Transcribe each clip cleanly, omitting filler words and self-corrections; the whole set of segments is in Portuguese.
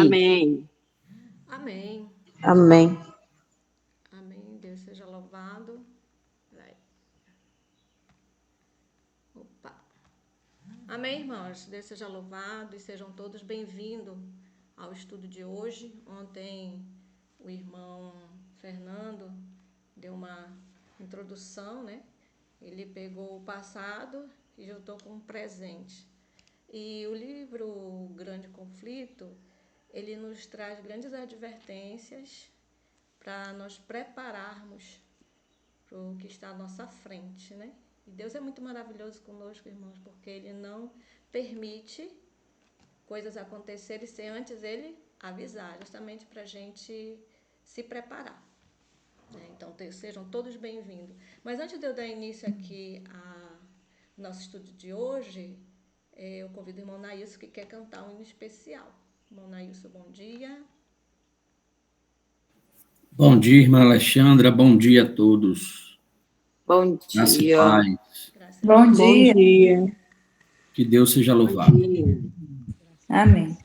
Amém. Amém. Amém. Amém. Deus seja louvado. Vai. Opa. Amém, irmãos. Deus seja louvado e sejam todos bem-vindos ao estudo de hoje. Ontem o irmão Fernando deu uma introdução, né? Ele pegou o passado e juntou com o presente. E o livro O Grande Conflito, ele nos traz grandes advertências para nós prepararmos para o que está à nossa frente, né? E Deus é muito maravilhoso conosco, irmãos, porque Ele não permite coisas acontecerem sem antes Ele avisar, justamente para a gente se preparar. Então, sejam todos bem-vindos. Mas antes de eu dar início aqui ao nosso estudo de hoje, eu convido o irmão Nailson que quer cantar um hino especial. Irmão Nailson, bom dia. Bom dia, irmã Alexandra. Bom dia a todos. Bom Graça e dia. paz. Graças a Bom Deus. Bom dia. dia. Que Deus seja Bom louvado. dia. Amém.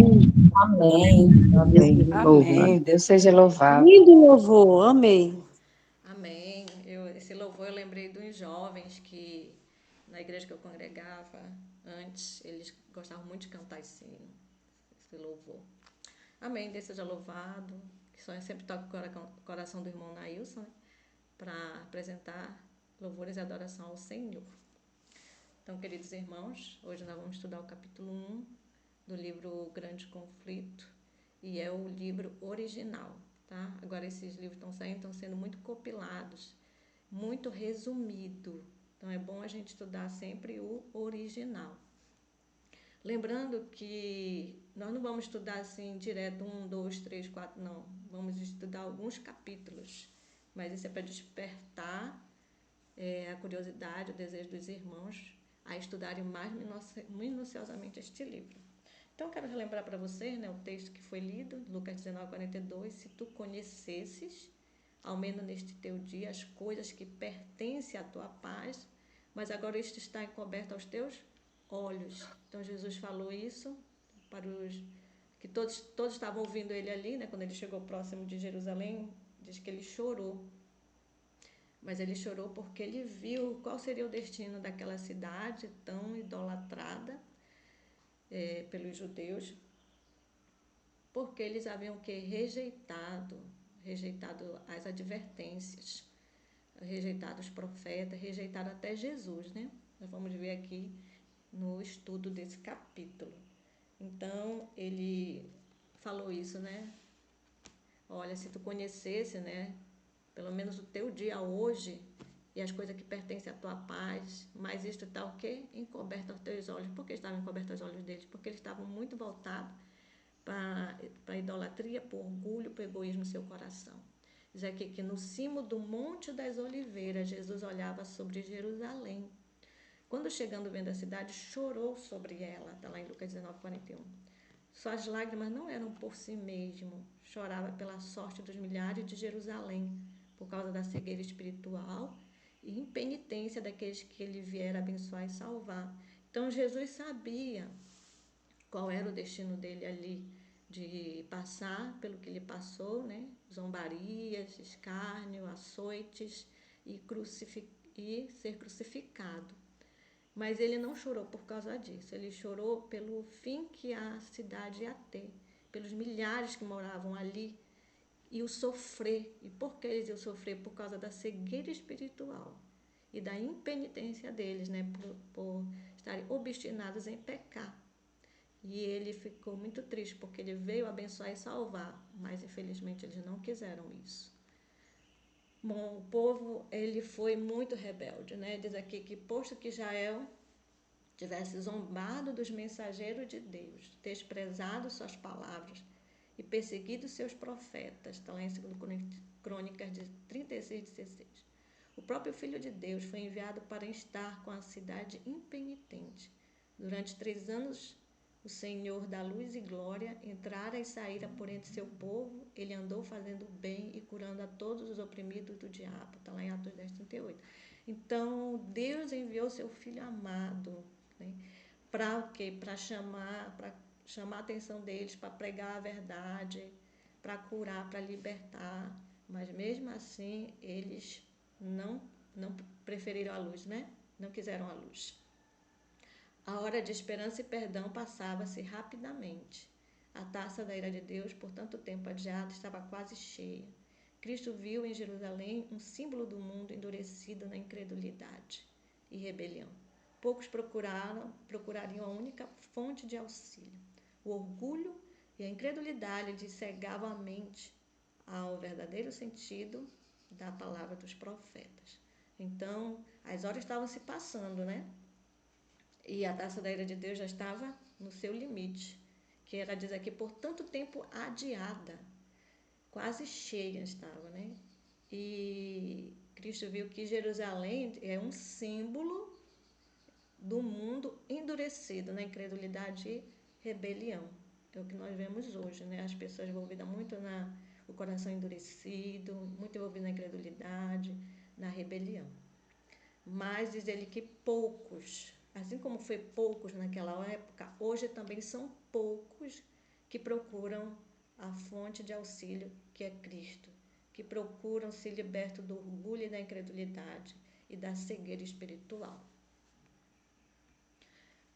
Amém. Amém. Amém. Deus seja louvado. Lindo louvor, amei. Amém. Esse louvor eu lembrei dos jovens que na igreja que eu congregava antes, eles gostavam muito de cantar esse louvor. Amém. Deus seja louvado. Que só sempre toca o coração do irmão Nailson, né? Para apresentar louvores e adoração ao Senhor. Então, queridos irmãos, hoje nós vamos estudar o capítulo 1 do livro O Grande Conflito, e é o livro original, tá? Agora esses livros estão sendo muito compilados, muito resumido. Então é bom a gente estudar sempre o original. Lembrando que nós não vamos estudar assim direto 1, 2, 3, 4, não. Vamos estudar alguns capítulos, mas isso é para despertar a curiosidade, o desejo dos irmãos a estudarem mais minuciosamente este livro. Então, eu quero relembrar para vocês, né, o texto que foi lido, Lucas 19:42, se tu conhecesses, ao menos neste teu dia, as coisas que pertencem à tua paz, mas agora isto está encoberto aos teus olhos. Então, Jesus falou isso para os que todos estavam ouvindo ele ali, né, quando ele chegou próximo de Jerusalém, diz que ele chorou. Mas ele chorou porque ele viu qual seria o destino daquela cidade tão idolatrada pelos judeus, porque eles haviam rejeitado as advertências, rejeitado os profetas, rejeitado até Jesus, né? Nós vamos ver aqui no estudo desse capítulo. Então, ele falou isso, né? Olha, se tu conhecesse, né, pelo menos o teu dia hoje e as coisas que pertencem à tua paz, mas isto está o quê? Encoberto aos teus olhos. Por que estavam encobertos aos olhos deles? Porque eles estavam muito voltados para a idolatria, para o orgulho, para o egoísmo no seu coração. Diz aqui que no cimo do Monte das Oliveiras, Jesus olhava sobre Jerusalém. Quando chegando vendo a cidade, chorou sobre ela. Está lá em Lucas 19:41. Suas lágrimas não eram por si mesmo, chorava pela sorte dos milhares de Jerusalém, por causa da cegueira espiritual e impenitência daqueles que ele viera abençoar e salvar. Então Jesus sabia qual era o destino dele ali, de passar pelo que ele passou, né? Zombarias, escárnio, açoites e ser crucificado. Mas ele não chorou por causa disso, ele chorou pelo fim que a cidade ia ter, pelos milhares que moravam ali, e o sofrer. E por que eles iam sofrer? Por causa da cegueira espiritual e da impenitência deles, né? Por estarem obstinados em pecar. E ele ficou muito triste, porque ele veio abençoar e salvar, mas infelizmente eles não quiseram isso. Bom, o povo, ele foi muito rebelde, né? Diz aqui que, posto que Israel tivesse zombado dos mensageiros de Deus, desprezado suas palavras e perseguido seus profetas, está lá em 2 Crônicas de 36:16. O próprio Filho de Deus foi enviado para estar com a cidade impenitente. Durante 3 anos, o Senhor da luz e glória entrara e saíra por entre seu povo. Ele andou fazendo bem e curando a todos os oprimidos do diabo. Está lá em Atos 10:38. Então, Deus enviou seu Filho amado, né? Para o quê? Para chamar a atenção deles, para pregar a verdade, para curar, para libertar. Mas mesmo assim, eles não preferiram a luz, né? Não quiseram a luz. A hora de esperança e perdão passava-se rapidamente. A taça da ira de Deus, por tanto tempo adiada, estava quase cheia. Cristo viu em Jerusalém um símbolo do mundo endurecido na incredulidade e rebelião. Poucos procurariam a única fonte de auxílio. O orgulho e a incredulidade lhes cegavam a mente ao verdadeiro sentido da palavra dos profetas. Então, as horas estavam se passando, né? E a taça da ira de Deus já estava no seu limite, que ela diz aqui, por tanto tempo adiada, quase cheia estava, né? E Cristo viu que Jerusalém é um símbolo do mundo endurecido na incredulidade e rebelião. É o que nós vemos hoje, né? As pessoas envolvidas muito o coração endurecido, muito envolvidas na incredulidade, na rebelião. Mas diz ele que poucos, assim como foi poucos naquela época, hoje também são poucos que procuram a fonte de auxílio que é Cristo, que procuram se libertar do orgulho e da incredulidade e da cegueira espiritual.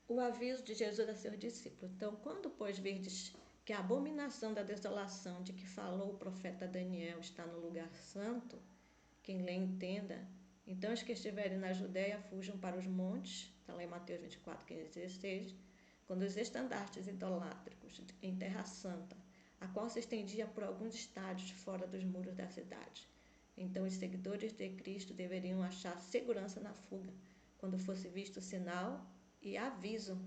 O aviso de Jesus a seus discípulos. Então, quando, pois, virdes que a abominação da desolação de que falou o profeta Daniel está no lugar santo, quem lê entenda, então os que estiverem na Judéia fujam para os montes, está lá em Mateus 24, 15 e 16, quando os estandartes idolátricos em terra santa, a qual se estendia por alguns estádios fora dos muros da cidade. Então os seguidores de Cristo deveriam achar segurança na fuga, quando fosse visto o sinal e aviso.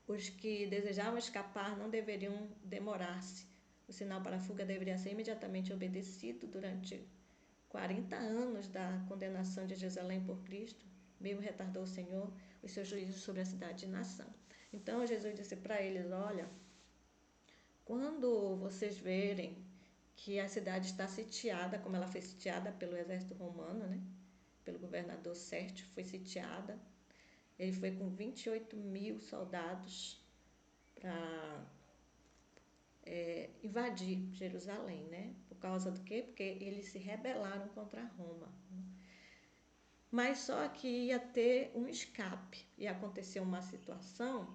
Os que desejavam escapar não deveriam demorar-se. O sinal para a fuga deveria ser imediatamente obedecido durante 40 anos da condenação de Jerusalém por Cristo. Mesmo retardou o Senhor os seus juízos sobre a cidade e nação. Então Jesus disse para eles, olha, quando vocês verem que a cidade está sitiada, como ela foi sitiada pelo exército romano, né? Pelo governador Sérgio, foi sitiada. Ele foi com 28 mil soldados para invadir Jerusalém, né? Por causa do quê? Porque eles se rebelaram contra Roma. Mas só que ia ter um escape, ia acontecer uma situação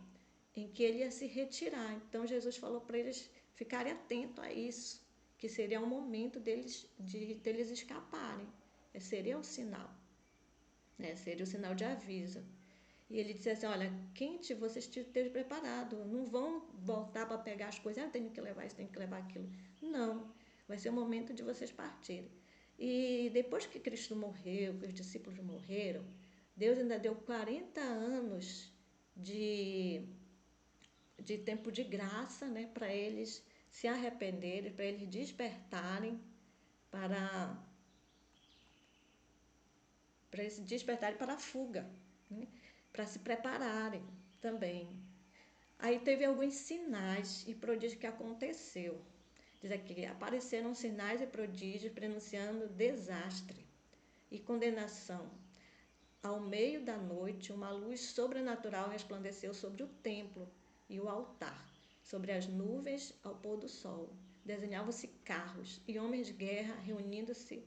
em que ele ia se retirar. Então Jesus falou para eles ficarem atentos a isso, que seria o momento deles escaparem. Seria o sinal, né? Seria o sinal de aviso. E ele disse assim, olha, quente, vocês estejam preparados, não vão voltar para pegar as coisas, tenho que levar isso, tenho que levar aquilo. Não, vai ser o momento de vocês partirem. E depois que Cristo morreu, que os discípulos morreram, Deus ainda deu 40 anos de tempo de graça, né, para eles se arrependerem, para eles despertarem, para a fuga, né? Para se prepararem também. Aí teve alguns sinais e prodígios que aconteceu. Diz aqui, apareceram sinais e prodígios prenunciando desastre e condenação. Ao meio da noite, uma luz sobrenatural resplandeceu sobre o templo e o altar, sobre as nuvens ao pôr do sol. Desenhavam-se carros e homens de guerra reunindo-se,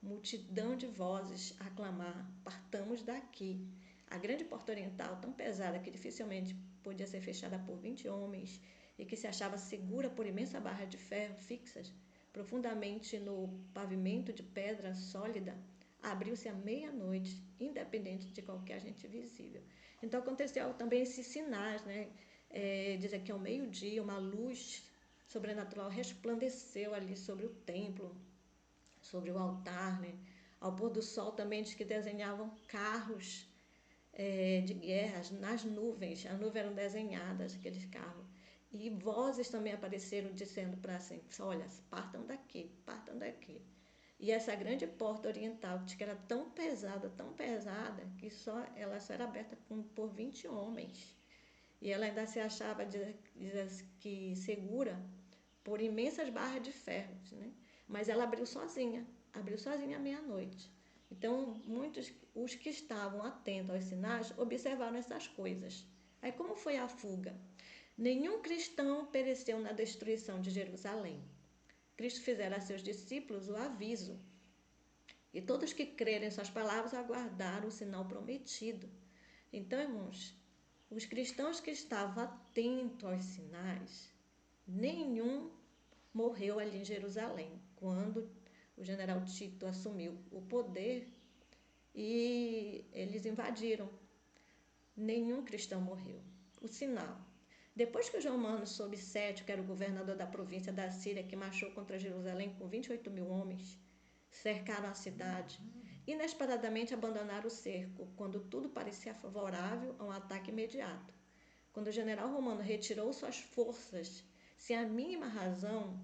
multidão de vozes a clamar, partamos daqui. A grande porta oriental, tão pesada que dificilmente podia ser fechada por 20 homens e que se achava segura por imensa barra de ferro fixas, profundamente no pavimento de pedra sólida, abriu-se à meia-noite, independente de qualquer agente visível. Então aconteceu também esses sinais, né? Diz aqui ao meio-dia, uma luz sobrenatural resplandeceu ali sobre o templo, sobre o altar, né? Ao pôr do sol também diz que desenhavam carros de guerras nas nuvens. As nuvens eram desenhadas, aqueles carros. E vozes também apareceram dizendo para assim, olha, partam daqui, partam daqui. E essa grande porta oriental, diz que era tão pesada, que ela só era aberta por 20 homens. E ela ainda se achava, diz que segura por imensas barras de ferro, né? Mas ela abriu sozinha à meia-noite. Então, muitos, os que estavam atentos aos sinais, observaram essas coisas. Aí, como foi a fuga? Nenhum cristão pereceu na destruição de Jerusalém. Cristo fizera a seus discípulos o aviso. E todos que crerem em suas palavras aguardaram o sinal prometido. Então, irmãos, os cristãos que estavam atentos aos sinais, nenhum morreu ali em Jerusalém, quando o general Tito assumiu o poder e eles invadiram. Nenhum cristão morreu. O sinal. Depois que os romanos, sob Sétio, que era o governador da província da Síria, que marchou contra Jerusalém com 28 mil homens, cercaram a cidade, inesperadamente abandonaram o cerco, quando tudo parecia favorável a um ataque imediato. Quando o general romano retirou suas forças, sem a mínima razão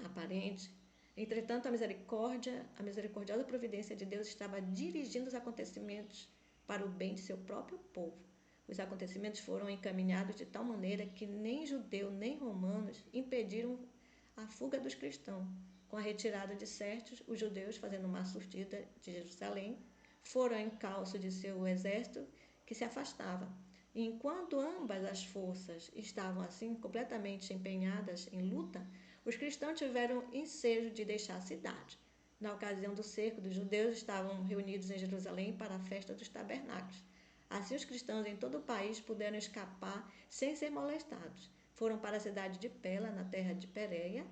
aparente, entretanto, a misericordiosa providência de Deus estava dirigindo os acontecimentos para o bem de seu próprio povo. Os acontecimentos foram encaminhados de tal maneira que nem judeu nem romanos impediram a fuga dos cristãos. Com a retirada de Sérgio, os judeus, fazendo uma surtida de Jerusalém, foram ao encalço de seu exército que se afastava. E enquanto ambas as forças estavam assim completamente empenhadas em luta, os cristãos tiveram ensejo de deixar a cidade. Na ocasião do cerco, dos judeus estavam reunidos em Jerusalém para a festa dos tabernáculos. Assim, os cristãos em todo o país puderam escapar sem ser molestados. Foram para a cidade de Pela, na terra de Pérea,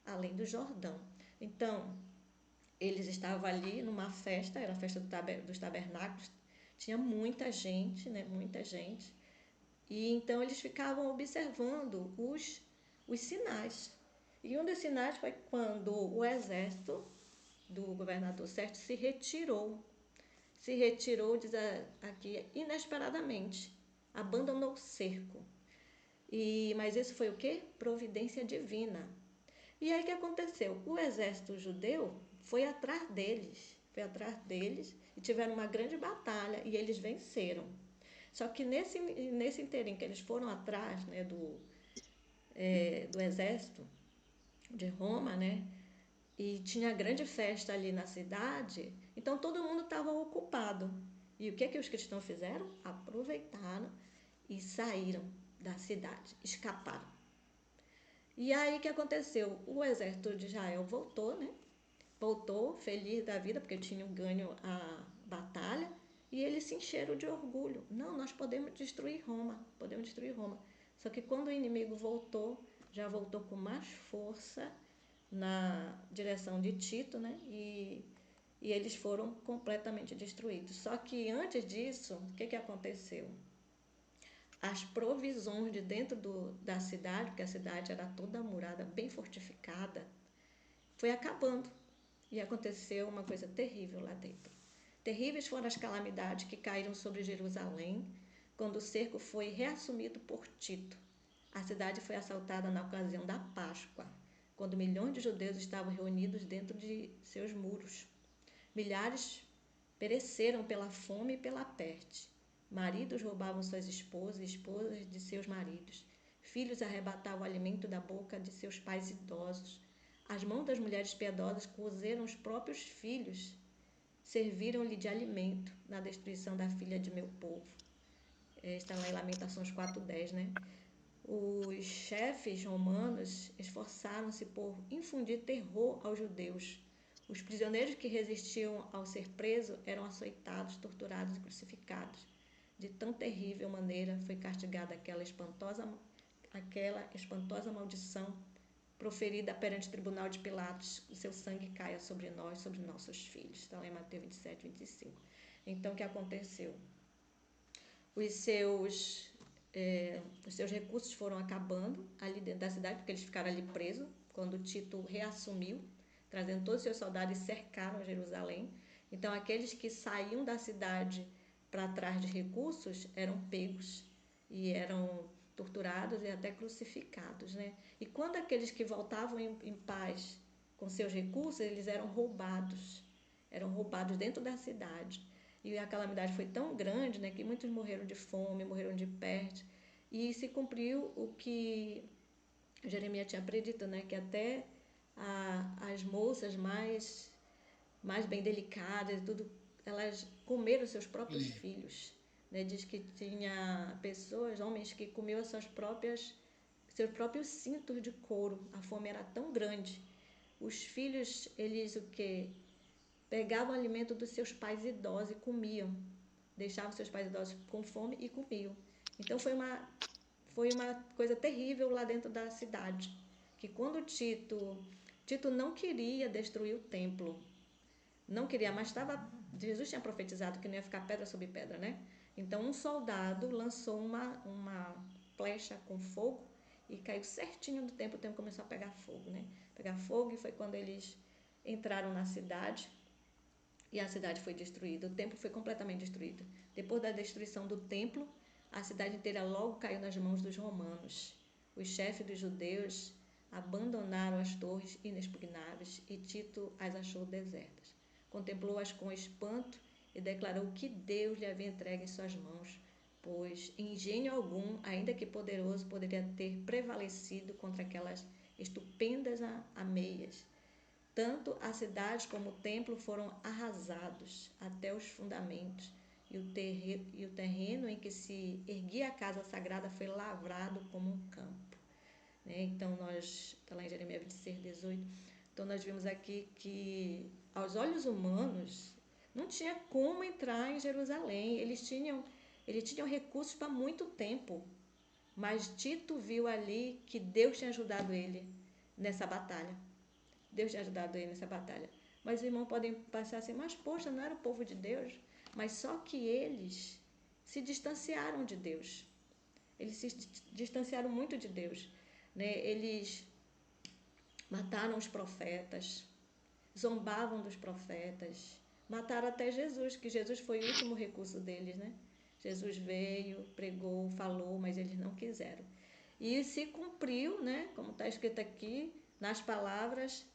além do Jordão. Então, eles estavam ali numa festa, era a festa dos tabernáculos, tinha muita gente, né? Muita gente. E então eles ficavam observando os sinais. E um dos sinais foi quando o exército do governador Sérgio se retirou, diz aqui, inesperadamente, abandonou o cerco. Mas isso foi o quê? Providência divina. E aí o que aconteceu? O exército judeu foi atrás deles e tiveram uma grande batalha e eles venceram. Só que nesse inteirinho que eles foram atrás, né, do exército de Roma, né, e tinha grande festa ali na cidade, então todo mundo estava ocupado. E o que os cristãos fizeram? Aproveitaram e saíram da cidade, escaparam. E aí o que aconteceu? O exército de Israel voltou, né? Voltou feliz da vida porque tinham ganho a batalha e eles se encheram de orgulho. Não, nós podemos destruir Roma. Só que quando o inimigo voltou, já voltou com mais força na direção de Tito, né? E eles foram completamente destruídos. Só que antes disso, o que aconteceu? As provisões de dentro da cidade, porque a cidade era toda murada, bem fortificada, foi acabando. E aconteceu uma coisa terrível lá dentro. Terríveis foram as calamidades que caíram sobre Jerusalém quando o cerco foi reassumido por Tito. A cidade foi assaltada na ocasião da Páscoa, quando milhões de judeus estavam reunidos dentro de seus muros. Milhares pereceram pela fome e pela peste. Maridos roubavam suas esposas e esposas de seus maridos. Filhos arrebatavam o alimento da boca de seus pais idosos. As mãos das mulheres piedosas cozeram os próprios filhos, serviram-lhe de alimento na destruição da filha de meu povo. Está lá em Lamentações 4:10, né? Os chefes romanos esforçaram-se por infundir terror aos judeus. Os prisioneiros que resistiam ao ser presos eram açoitados, torturados e crucificados. De tão terrível maneira foi castigada aquela espantosa maldição proferida perante o tribunal de Pilatos, o seu sangue caia sobre nós, sobre nossos filhos. Está lá em Mateus 27, 25. Então, o que aconteceu? Os seus recursos foram acabando ali dentro da cidade, porque eles ficaram ali presos, quando Tito reassumiu, trazendo todos os seus soldados e cercaram Jerusalém. Então, aqueles que saíam da cidade para trás de recursos eram pegos e eram torturados e até crucificados, né? E quando aqueles que voltavam em paz com seus recursos, eles eram roubados dentro da cidade. E a calamidade foi tão grande, né, que muitos morreram de fome, morreram de peste. E se cumpriu o que Jeremias tinha predito, né, que até as moças mais bem delicadas, tudo, elas comeram seus próprios filhos. Né? Diz que tinha pessoas, homens, que comiam seus próprios cintos de couro. A fome era tão grande. Os filhos, eles o que? Pegavam o alimento dos seus pais idosos e comiam. Deixavam seus pais idosos com fome e comiam. Então foi uma coisa terrível lá dentro da cidade. Que quando Tito não queria destruir o templo, não queria, mas Jesus tinha profetizado que não ia ficar pedra sobre pedra, né? Então um soldado lançou uma flecha com fogo e caiu certinho no templo, o templo começou a pegar fogo, né? Pegar fogo, e foi quando eles entraram na cidade e a cidade foi destruída. O templo foi completamente destruído. Depois da destruição do templo, a cidade inteira logo caiu nas mãos dos romanos. Os chefes dos judeus abandonaram as torres inexpugnáveis e Tito as achou desertas. Contemplou-as com espanto e declarou que Deus lhe havia entregue em suas mãos, pois engenho algum, ainda que poderoso, poderia ter prevalecido contra aquelas estupendas ameias. Tanto a cidade como o templo foram arrasados até os fundamentos, e o terreno em que se erguia a casa sagrada foi lavrado como um campo. Né? Então, está lá em Jeremias 26, 18, então nós vimos aqui que, aos olhos humanos, não tinha como entrar em Jerusalém. Eles tinham recursos para muito tempo, mas Tito viu ali que Deus tinha ajudado ele nessa batalha. Mas os irmãos podem passar assim, mas poxa, não era o povo de Deus? Mas só que eles se distanciaram de Deus. Eles se distanciaram muito de Deus. Né? Eles mataram os profetas, zombavam dos profetas, mataram até Jesus, que Jesus foi o último recurso deles, né? Jesus veio, pregou, falou, mas eles não quiseram. E se cumpriu, né? Como está escrito aqui, nas palavras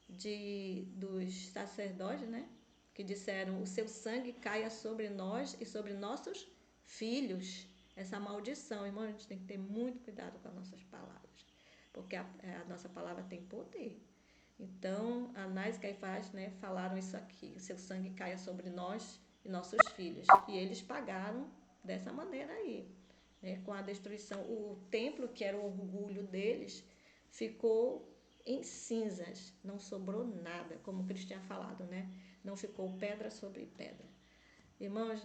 dos sacerdotes, né? Que disseram, o seu sangue caia sobre nós e sobre nossos filhos. Essa maldição, irmão, a gente tem que ter muito cuidado com as nossas palavras, porque a nossa palavra tem poder. Então, Anás e Caifás, né, falaram isso aqui, o seu sangue caia sobre nós e nossos filhos. E eles pagaram dessa maneira aí, né, com a destruição. O templo, que era o orgulho deles, ficou em cinzas, não sobrou nada, como o Cristo tinha falado, né? Não ficou pedra sobre pedra. Irmãos,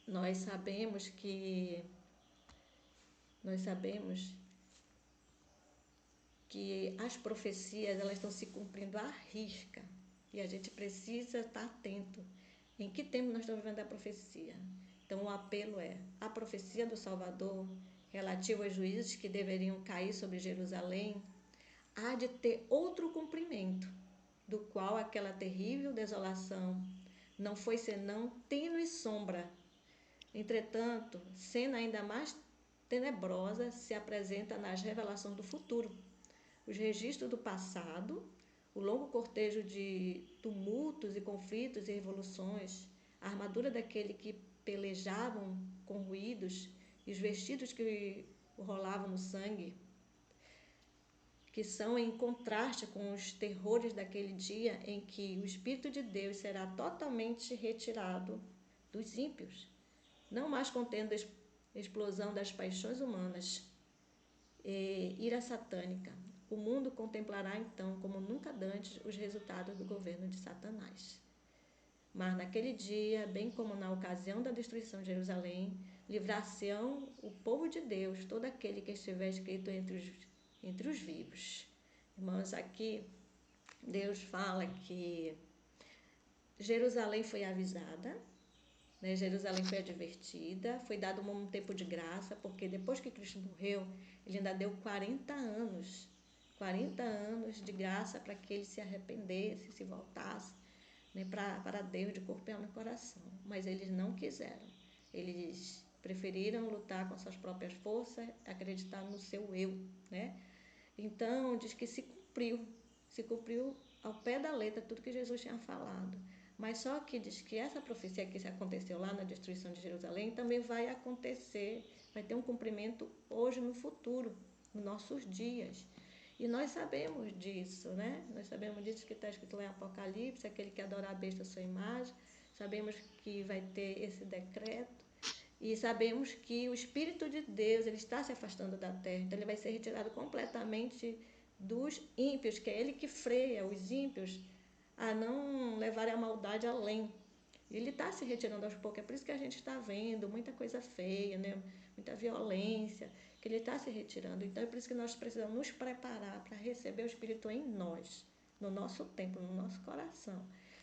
nós sabemos que as profecias, elas estão se cumprindo à risca, e a gente precisa estar atento em que tempo nós estamos vivendo a profecia. Então o apelo é a profecia do Salvador relativa aos juízos que deveriam cair sobre Jerusalém há de ter outro cumprimento, do qual aquela terrível desolação não foi senão tênue sombra. Entretanto, cena ainda mais tenebrosa se apresenta nas revelações do futuro. Os registros do passado, o longo cortejo de tumultos e conflitos e revoluções, a armadura daquele que pelejavam com ruídos e os vestidos que rolavam no sangue, que são em contraste com os terrores daquele dia em que o Espírito de Deus será totalmente retirado dos ímpios, não mais contendo a explosão das paixões humanas e ira satânica. O mundo contemplará então, como nunca antes, os resultados do governo de Satanás. Mas naquele dia, bem como na ocasião da destruição de Jerusalém, livrar-se-ão o povo de Deus, todo aquele que estiver escrito entre os vivos. Irmãos, aqui Deus fala que Jerusalém foi avisada, né? Jerusalém foi advertida, foi dado um tempo de graça, porque depois que Cristo morreu, ele ainda deu 40 anos de graça para que ele se arrependesse, se voltasse, né, para Deus de corpo e alma e coração. Mas eles não quiseram. Eles preferiram lutar com suas próprias forças, acreditar no seu eu, né? Então, diz que se cumpriu ao pé da letra tudo que Jesus tinha falado. Mas só que diz que essa profecia que aconteceu lá na destruição de Jerusalém também vai acontecer, vai ter um cumprimento hoje no futuro, nos nossos dias. E nós sabemos disso, né? Nós sabemos disso que está escrito lá em Apocalipse, aquele que adorar a besta a sua imagem. Sabemos que vai ter esse decreto. E sabemos que o Espírito de Deus, ele está se afastando da terra. Então ele vai ser retirado completamente dos ímpios, que é ele que freia os ímpios a não levarem a maldade além. Ele está se retirando aos poucos. É por isso que a gente está vendo muita coisa feia, né? Muita violência, que ele está se retirando. Então é por isso que nós precisamos nos preparar para receber o Espírito em nós, no nosso tempo, no nosso coração.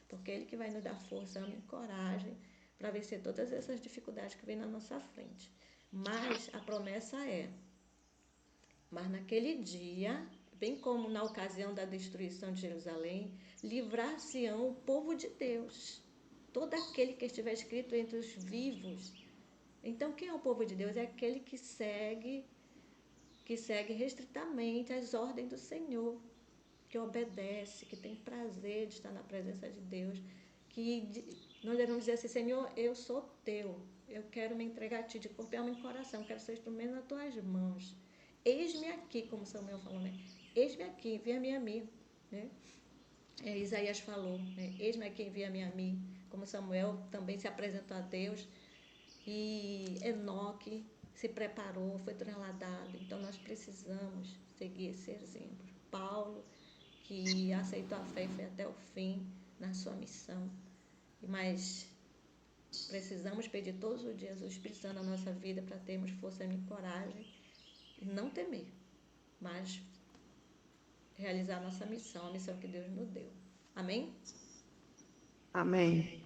Porque é ele que vai nos dar força, ânimo e coragem para vencer todas essas dificuldades que vêm na nossa frente. Mas a promessa mas naquele dia, bem como na ocasião da destruição de Jerusalém, livrar-se-ão o povo de Deus, todo aquele que estiver escrito entre os vivos. Então, quem é o povo de Deus? É aquele que segue restritamente as ordens do Senhor, que obedece, que tem prazer de estar na presença de Deus, que nós devemos dizer assim, Senhor, eu sou teu, eu quero me entregar a ti de corpo e alma e coração, quero ser instrumento nas tuas mãos. Eis-me aqui, como Samuel falou, né? Eis-me aqui, envia-me a mim, né? Isaías falou, né? Eis-me aqui, envia-me a mim. como Samuel também se apresentou a Deus, e Enoque se preparou, foi trasladado. Então nós precisamos seguir esse exemplo. Paulo, que aceitou a fé e foi até o fim na sua missão. Mas precisamos pedir todos os dias o Espírito Santo na nossa vida para termos força e coragem e não temer, mas realizar a nossa missão, a missão que Deus nos deu. Amém? Amém.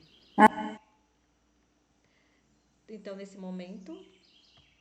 Então, nesse momento,